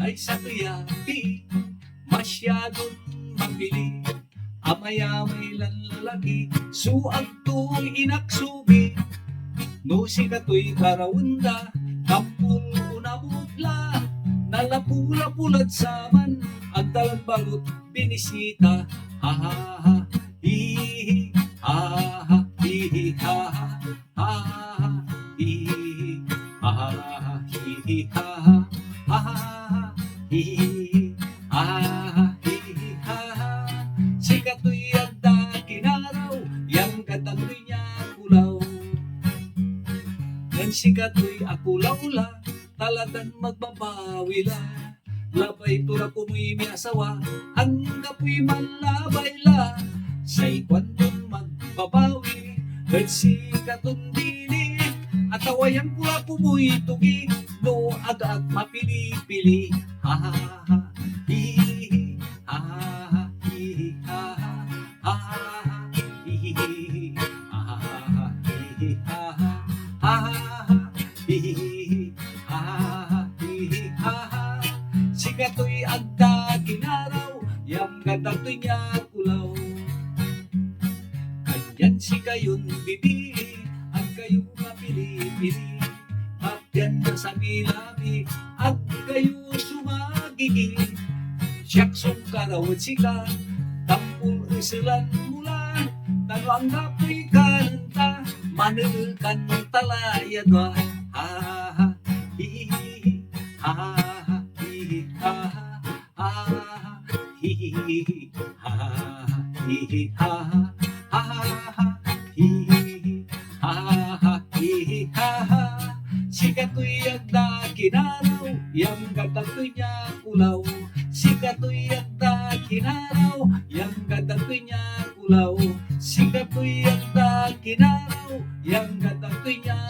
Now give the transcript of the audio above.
ay sa tuyapi, masyadong mabili. Amay-amay lang lalaki, suag to'y inaksubi. No si kato'y karawanda, kampul unabutla, nalapula-pulad saman, ang talang balut binisita. Ha ha ha, hihihi, ha ha, hihi, ha ha, ha ha, hihi, ha ha, hihi, ha ha, ha ha, hihi, ha ha, hihi, ha ha. Si kato'y agda kinaraw, yang katato'y niya kulaw. Yan si kato'y akulaw-la, talagang magbabawi la. Labay tura kumuy mi asawa, ang kapoy malabay la. Say kwantong magbabawi, at si katong dili, at awayang pula kumuy tugi, no agad mapili-pili. Ha ha ha, hihihi, ha ha, hihi, ha ha, ha ha, hihihi, ha ha, hihi, ha ha, ha ha, hihihi, ha ha, hihi, ha ha. Si kato'y agda ginaraw, yang katato'y niya kulaw. Kanyan si kayon bibili, ang kayo mapili-pili. Kapyan na sa milabi, ang kayo sumagigi. Siyaksong karawad sika, tampul isilan mula. Tano ang kapoy kanta, manilkan talayadwa. Ha ha, hihihi, ha ha, hihi, ha ha, ha ha, hihihi, ha ha, hihi, ha ha, ha ha, hihihi, ha ha, hihi, ha ha. Si kato'y agda kinaraw, yang katato'y niya kulaw. Si kato'y agda kinaraw, yang katato'y niya kulaw. Si kato'y agda kinaraw, yang katato'y niya